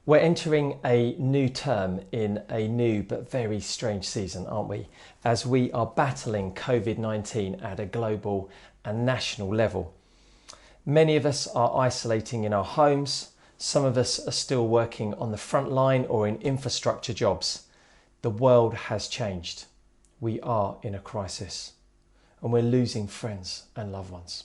We're entering a new term in a new but very strange season, aren't we? As we are battling COVID-19 at a global and national level. Many of us are isolating in our homes. Some of us are still working on the front line or in infrastructure jobs. The world has changed. We are in a crisis and we're losing friends and loved ones.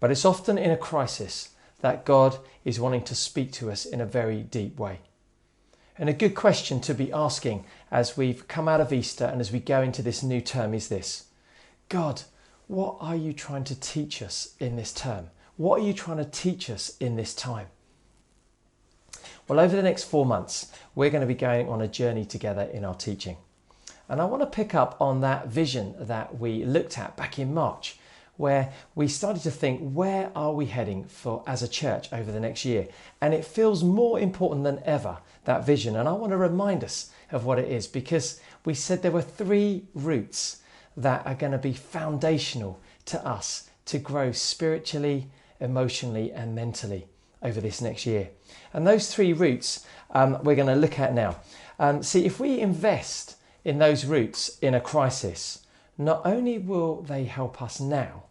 But it's often in a crisis that God is wanting to speak to us in a very deep way. And a good question to be asking as we've come out of Easter and as we go into this new term is this: God, what are you trying to teach us in this term? What are you trying to teach us in this time? Well, over the next 4 months, we're going to be going on a journey together in our teaching. And I want to pick up on that vision that we looked at back in March, where we started to think, where are we heading for as a church over the next year? And it feels more important than ever, that vision. And I want to remind us of what it is, because we said there were 3 roots that are going to be foundational to us to grow spiritually, emotionally and mentally over this next year. And those 3 roots we're going to look at now. See, if we invest in those roots in a crisis, not only will they help us now,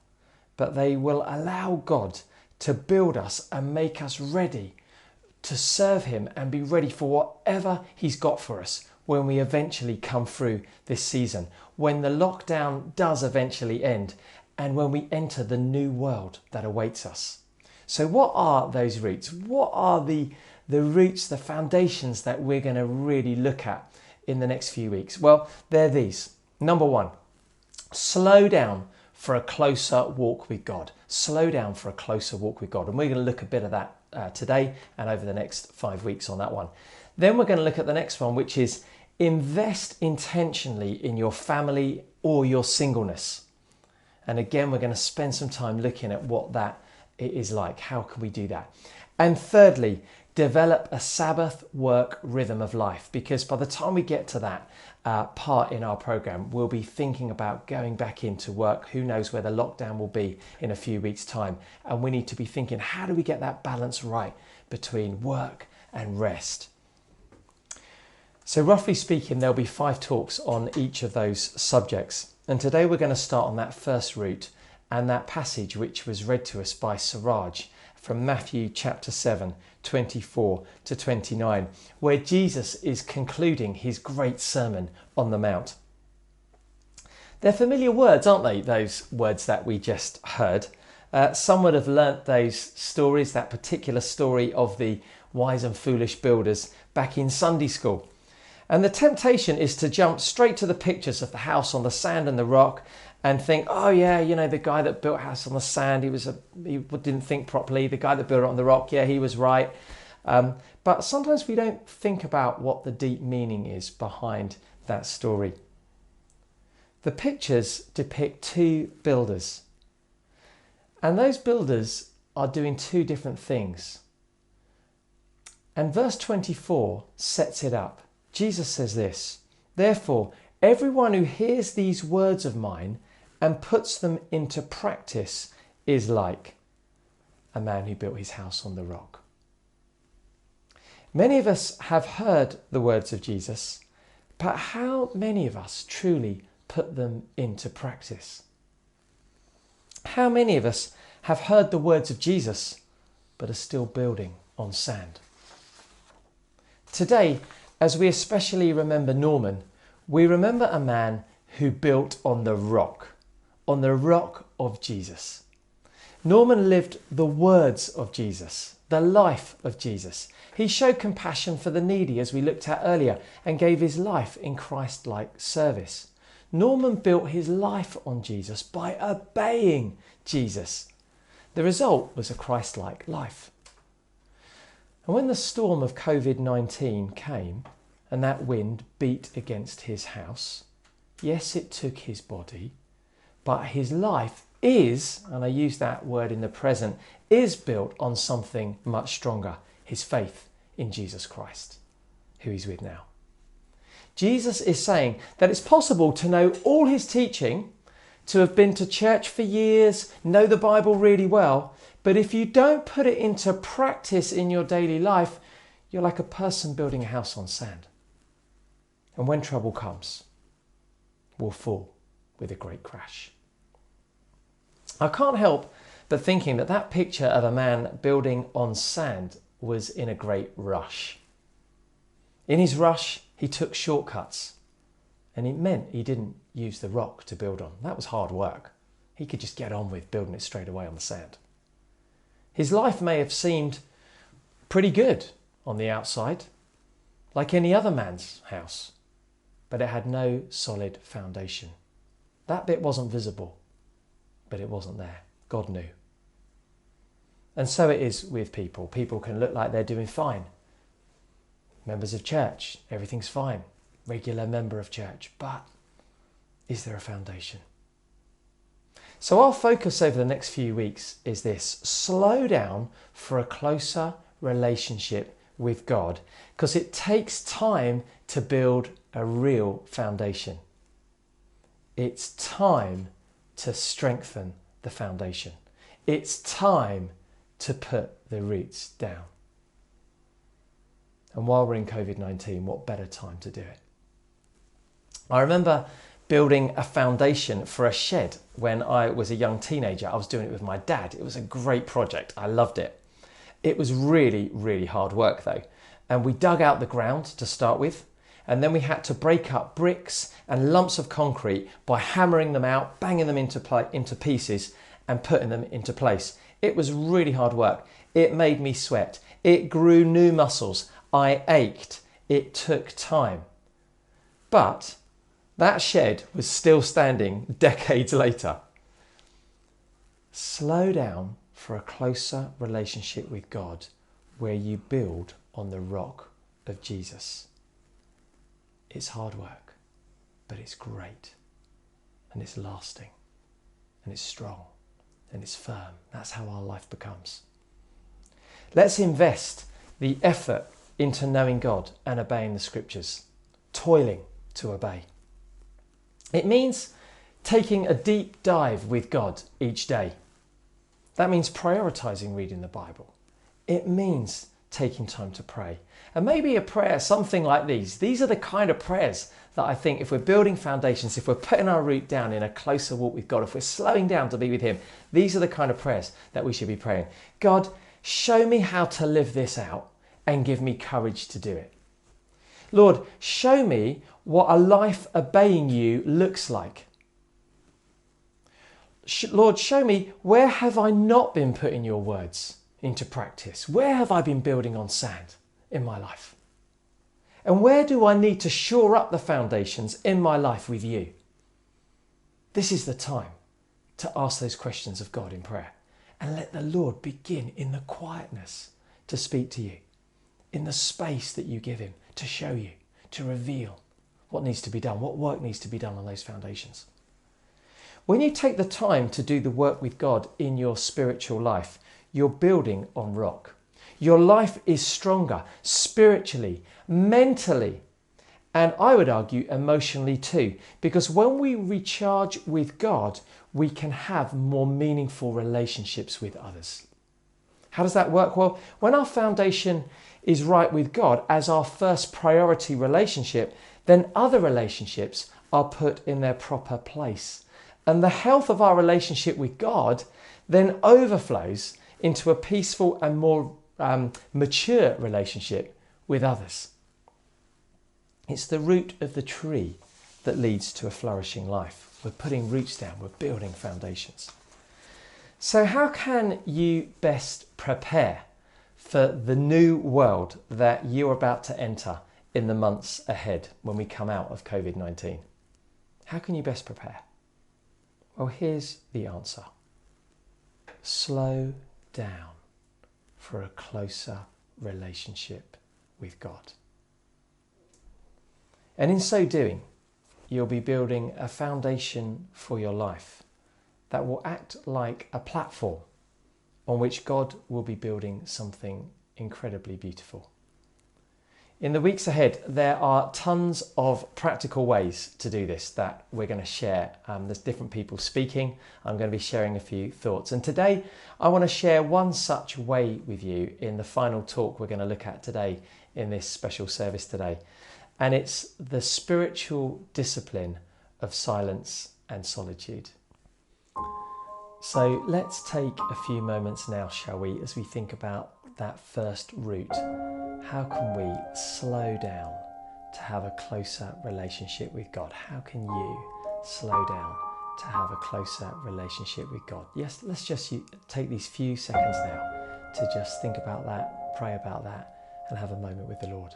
but they will allow God to build us and make us ready to serve him and be ready for whatever he's got for us when we eventually come through this season, when the lockdown does eventually end and when we enter the new world that awaits us. So what are those roots? What are the roots, the foundations that we're going to really look at in the next few weeks? Well, they're these. Number 1, slow down for a closer walk with God. Slow down for a closer walk with God. And we're going to look a bit of that today and over the next 5 weeks on that one. Then we're going to look at the next one, which is invest intentionally in your family or your singleness. And again, we're going to spend some time looking at what that is like. How can we do that? And thirdly, develop a Sabbath work rhythm of life, because by the time we get to that part in our program, we'll be thinking about going back into work. Who knows where the lockdown will be in a few weeks' time. And we need to be thinking, how do we get that balance right between work and rest? So roughly speaking, there'll be 5 talks on each of those subjects. And today we're going to start on that first root and that passage which was read to us by Siraj from Matthew chapter 7, 24 to 29, where Jesus is concluding his great sermon on the Mount. They're familiar words, aren't they? Those words that we just heard. Some would have learnt those stories, that particular story of the wise and foolish builders back in Sunday school. And the temptation is to jump straight to the pictures of the house on the sand and the rock and think, oh yeah, you know, the guy that built a house on the sand, he didn't think properly. The guy that built it on the rock, yeah, he was right. But sometimes we don't think about what the deep meaning is behind that story. The pictures depict 2 builders. And those builders are doing 2 different things. And verse 24 sets it up. Jesus says this: therefore, everyone who hears these words of mine and puts them into practice is like a man who built his house on the rock. Many of us have heard the words of Jesus, but how many of us truly put them into practice? How many of us have heard the words of Jesus, but are still building on sand? Today, as we especially remember Norman, we remember a man who built on the rock of Jesus. Norman lived the words of Jesus, the life of Jesus. He showed compassion for the needy, as we looked at earlier, and gave his life in Christ-like service. Norman built his life on Jesus by obeying Jesus. The result was a Christ-like life. And when the storm of COVID-19 came and that wind beat against his house, yes, it took his body, but his life is, and I use that word in the present, is built on something much stronger: his faith in Jesus Christ, who he's with now. Jesus is saying that it's possible to know all his teaching, to have been to church for years, know the Bible really well, but if you don't put it into practice in your daily life, You're like a person building a house on sand. And when trouble comes, we'll fall with a great crash. I can't help but thinking that that picture of a man building on sand was in a great rush. In his rush, he took shortcuts, and it meant he didn't use the rock to build on. That was hard work. He could just get on with building it straight away on the sand. His life may have seemed pretty good on the outside, like any other man's house, but it had no solid foundation. That bit wasn't visible, but it wasn't there. God knew. And so it is with people. People can look like they're doing fine. Members of church, everything's fine. Regular member of church, but is there a foundation? So our focus over the next few weeks is this: slow down for a closer relationship with God, because it takes time to build a real foundation. It's time to strengthen the foundation. It's time to put the roots down. And while we're in COVID-19, what better time to do it? I remember building a foundation for a shed when I was a young teenager. I was doing it with my dad. It was a great project. I loved it. It was really, really hard work though. And we dug out the ground to start with, and then we had to break up bricks and lumps of concrete by hammering them out, banging them into pieces and putting them into place. It was really hard work. It made me sweat. It grew new muscles. I ached. It took time. But that shed was still standing decades later. Slow down for a closer relationship with God, where you build on the rock of Jesus. It's hard work, but it's great, and it's lasting, and it's strong, and it's firm. That's how our life becomes. Let's invest the effort into knowing God and obeying the scriptures, toiling to obey. It means taking a deep dive with God each day. That means prioritizing reading the Bible. It means taking time to pray. And maybe a prayer, something like these. These are the kind of prayers that I think, if we're building foundations, if we're putting our root down in a closer walk with God, if we're slowing down to be with Him, these are the kind of prayers that we should be praying. God, show me how to live this out and give me courage to do it. Lord, show me what a life obeying you looks like. Lord, show me, where have I not been putting your words into practice? Where have I been building on sand in my life? And where do I need to shore up the foundations in my life with you? This is the time to ask those questions of God in prayer, and let the Lord begin in the quietness to speak to you, in the space that you give Him to show you, to reveal what needs to be done, what work needs to be done on those foundations. When you take the time to do the work with God in your spiritual life, you're building on rock. Your life is stronger spiritually, mentally, and I would argue emotionally too, because when we recharge with God, we can have more meaningful relationships with others. How does that work? Well, when our foundation is right with God as our first priority relationship, then other relationships are put in their proper place. And the health of our relationship with God then overflows into a peaceful and more mature relationship with others. It's the root of the tree that leads to a flourishing life. We're putting roots down, we're building foundations. So how can you best prepare for the new world that you're about to enter in the months ahead when we come out of COVID-19? How can you best prepare? Well, here's the answer. Slow down for a closer relationship with God. And in so doing, you'll be building a foundation for your life that will act like a platform on which God will be building something incredibly beautiful. In the weeks ahead, there are tons of practical ways to do this that we're going to share. There's different people speaking. I'm going to be sharing a few thoughts. And today, I want to share one such way with you in the final talk we're going to look at today in this special service today. And it's the spiritual discipline of silence and solitude. So let's take a few moments now, shall we, as we think about that first route. How can we slow down to have a closer relationship with God? How can you slow down to have a closer relationship with God? Yes, let's just take these few seconds now to just think about that, pray about that, and have a moment with the Lord.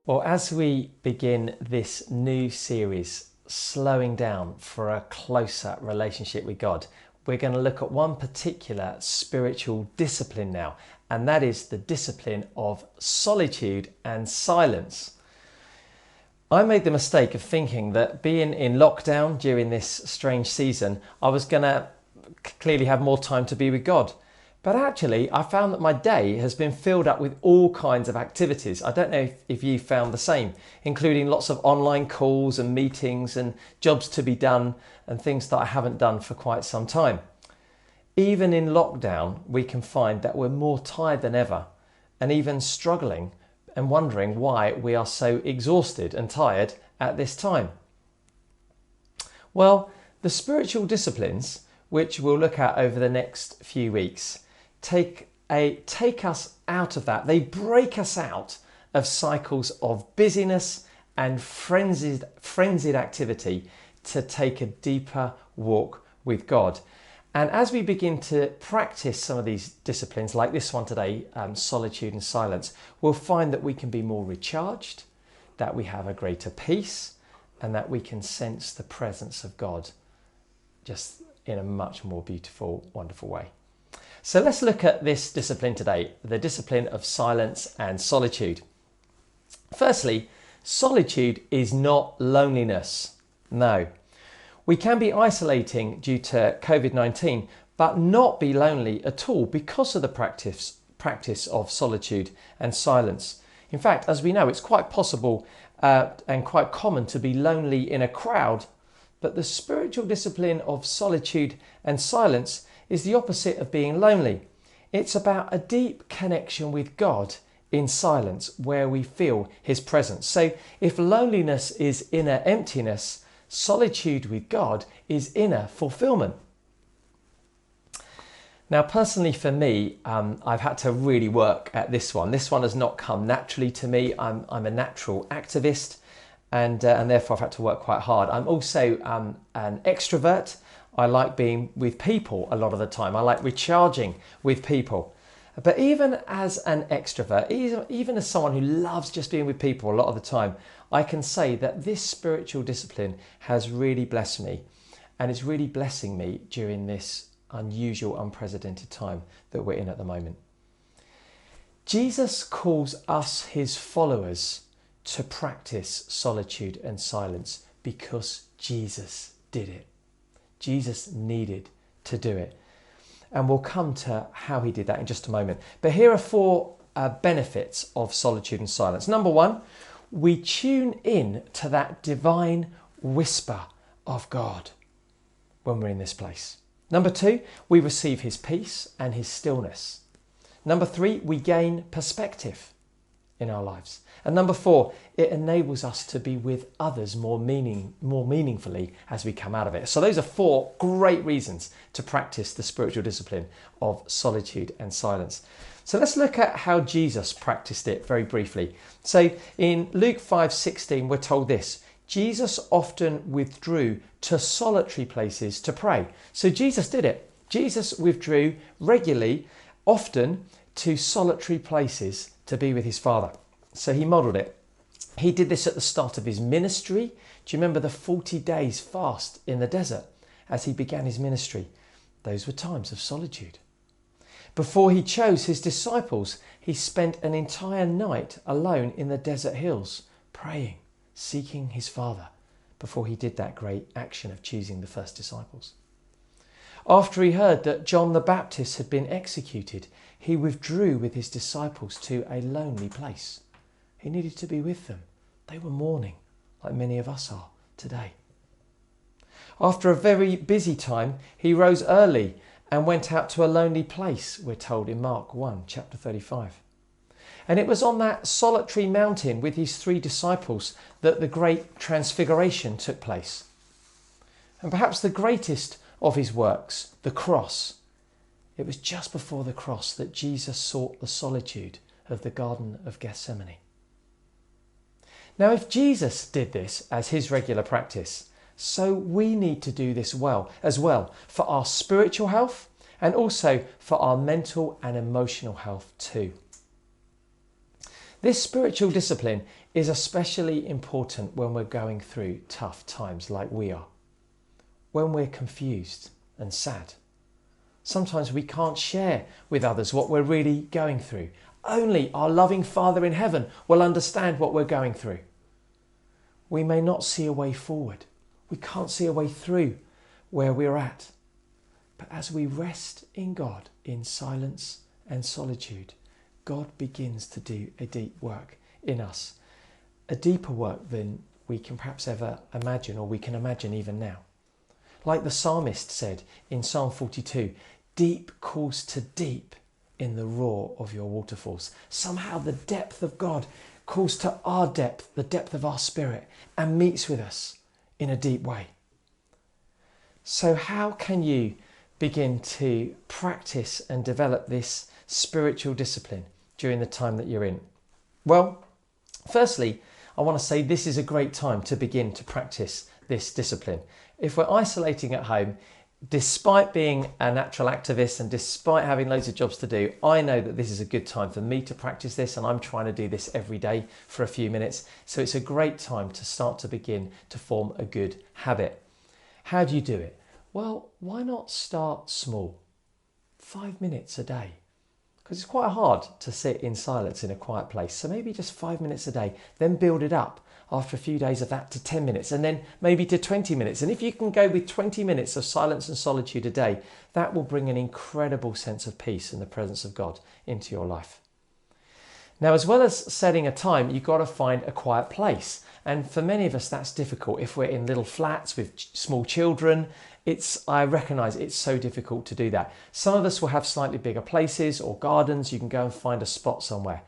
Well, as we begin this new series, Slowing Down for a Closer Relationship with God, we're going to look at one particular spiritual discipline now, and that is the discipline of solitude and silence. I made the mistake of thinking that being in lockdown during this strange season, I was going to clearly have more time to be with God. But actually, I found that my day has been filled up with all kinds of activities. I don't know if you found the same, including lots of online calls and meetings and jobs to be done and things that I haven't done for quite some time. Even in lockdown, we can find that we're more tired than ever and even struggling and wondering why we are so exhausted and tired at this time. Well, the spiritual disciplines, which we'll look at over the next few weeks, take us out of that. They break us out of cycles of busyness and frenzied activity to take a deeper walk with God. And as we begin to practice some of these disciplines, like this one today, solitude and silence, we'll find that we can be more recharged, that we have a greater peace, and that we can sense the presence of God just in a much more beautiful, wonderful way. So let's look at this discipline today, the discipline of silence and solitude. Firstly, solitude is not loneliness. No. We can be isolating due to COVID-19, but not be lonely at all because of the practice of solitude and silence. In fact, as we know, it's quite possible and quite common to be lonely in a crowd, but the spiritual discipline of solitude and silence is the opposite of being lonely. It's about a deep connection with God in silence where we feel His presence. So if loneliness is inner emptiness, solitude with God is inner fulfillment. Now, personally for me, I've had to really work at this one. This one has not come naturally to me. I'm a natural activist and therefore I've had to work quite hard. I'm also an extrovert. I like being with people a lot of the time. I like recharging with people. But even as an extrovert, even as someone who loves just being with people a lot of the time, I can say that this spiritual discipline has really blessed me and is really blessing me during this unusual, unprecedented time that we're in at the moment. Jesus calls us, His followers, to practice solitude and silence because Jesus did it. Jesus needed to do it. And we'll come to how He did that in just a moment. But here are 4 benefits of solitude and silence. Number 1, we tune in to that divine whisper of God when we're in this place. Number 2, we receive His peace and His stillness. Number 3, we gain perspective in our lives. And number 4, it enables us to be with others more meaningfully as we come out of it. So those are 4 great reasons to practice the spiritual discipline of solitude and silence. So let's look at how Jesus practiced it very briefly. So in Luke 5:16, we're told this: Jesus often withdrew to solitary places to pray. So Jesus did it. Jesus withdrew regularly, often, to solitary places to be with His Father. So He modelled it. He did this at the start of His ministry. Do you remember the 40 days fast in the desert as He began His ministry? Those were times of solitude. Before he chose his disciples, he spent an entire night alone in the desert hills, praying, seeking his Father, before he did that great action of choosing the first disciples. After he heard that John the Baptist had been executed, he withdrew with his disciples to a lonely place. He needed to be with them. They were mourning, like many of us are today. After a very busy time, he rose early and went out to a lonely place, we're told in Mark 1, chapter 35. And it was on that solitary mountain with his 3 disciples that the great transfiguration took place. And perhaps the greatest of his works, the cross. It was just before the cross that Jesus sought the solitude of the Garden of Gethsemane. Now, if Jesus did this as his regular practice, so we need to do this as well for our spiritual health and also for our mental and emotional health too. This spiritual discipline is especially important when we're going through tough times like we are, when we're confused and sad. Sometimes we can't share with others what we're really going through. Only our loving Father in heaven will understand what we're going through. We may not see a way forward. We can't see a way through where we're at. But as we rest in God in silence and solitude, God begins to do a deep work in us. A deeper work than we can perhaps ever imagine, or we can imagine even now. Like the psalmist said in Psalm 42, deep calls to deep in the roar of your waterfalls. Somehow the depth of God calls to our depth, the depth of our spirit, and meets with us in a deep way. So how can you begin to practice and develop this spiritual discipline during the time that you're in? Well, firstly, I want to say this is a great time to begin to practice this discipline. If we're isolating at home, despite being a natural activist and despite having loads of jobs to do, I know that this is a good time for me to practice this, and I'm trying to do this every day for a few minutes. So it's a great time to start to begin to form a good habit. How do you do it? Well, why not start small? 5 minutes a day. Because it's quite hard to sit in silence in a quiet place. So maybe just 5 minutes a day, then build it up after a few days of that to 10 minutes and then maybe to 20 minutes. And if you can go with 20 minutes of silence and solitude a day, that will bring an incredible sense of peace and the presence of God into your life. Now, as well as setting a time, you've got to find a quiet place. And for many of us, that's difficult. If we're in little flats with small children, I recognise it's so difficult to do that. Some of us will have slightly bigger places or gardens. You can go and find a spot somewhere.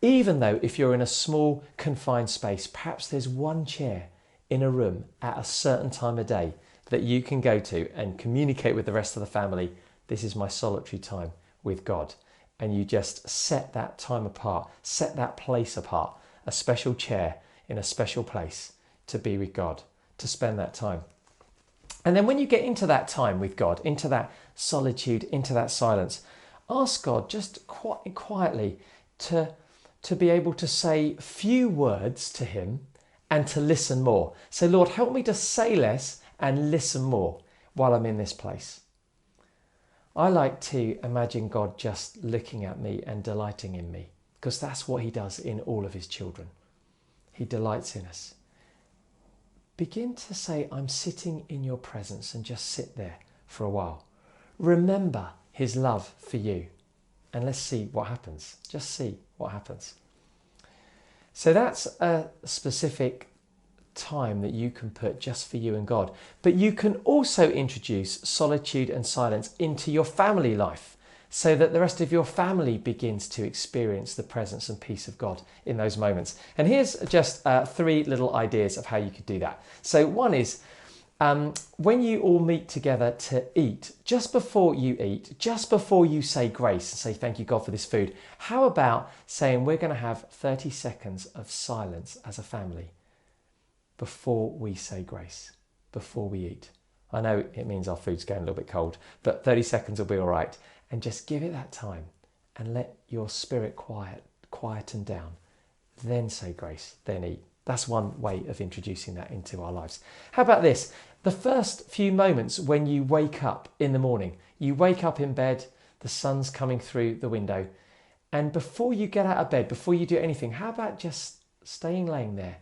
Even though if you're in a small confined space, perhaps there's one chair in a room at a certain time of day that you can go to and communicate with the rest of the family. This is my solitary time with God. And you just set that time apart, set that place apart, a special chair in a special place to be with God, to spend that time. And then when you get into that time with God, into that solitude, into that silence, ask God just quietly to be able to say few words to him and to listen more. So Lord, help me to say less and listen more while I'm in this place. I like to imagine God just looking at me and delighting in me, because that's what he does in all of his children. He delights in us. Begin to say, I'm sitting in your presence, and just sit there for a while. Remember his love for you, and let's see what happens. Just see what happens. So that's a specific time that you can put just for you and God. But you can also introduce solitude and silence into your family life, so that the rest of your family begins to experience the presence and peace of God in those moments. And here's just 3 little ideas of how you could do that. So one is, when you all meet together to eat, just before you say grace and say thank you God for this food, how about saying we're going to have 30 seconds of silence as a family before we say grace, before we eat. I know it means our food's going a little bit cold, but 30 seconds will be all right. And just give it that time and let your spirit quieten down. Then say grace, then eat. That's one way of introducing that into our lives. How about this? The first few moments when you wake up in the morning, you wake up in bed, the sun's coming through the window. And before you get out of bed, before you do anything, how about just staying laying there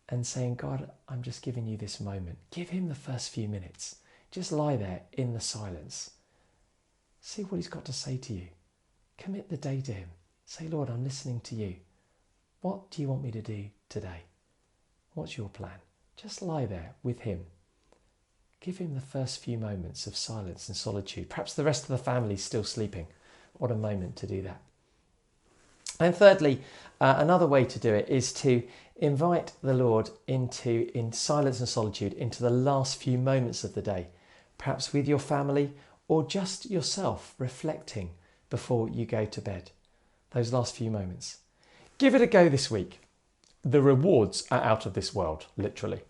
and saying, God, I'm just giving you this moment. Give him the first few minutes. Just lie there in the silence. See what he's got to say to you. Commit the day to him. Say, Lord, I'm listening to you. What do you want me to do today? What's your plan? Just lie there with him. Give him the first few moments of silence and solitude. Perhaps the rest of the family's still sleeping. What a moment to do that. And thirdly, another way to do it is to invite the Lord in silence and solitude into the last few moments of the day, perhaps with your family or just yourself reflecting before you go to bed. Those last few moments. Give it a go this week. The rewards are out of this world, literally.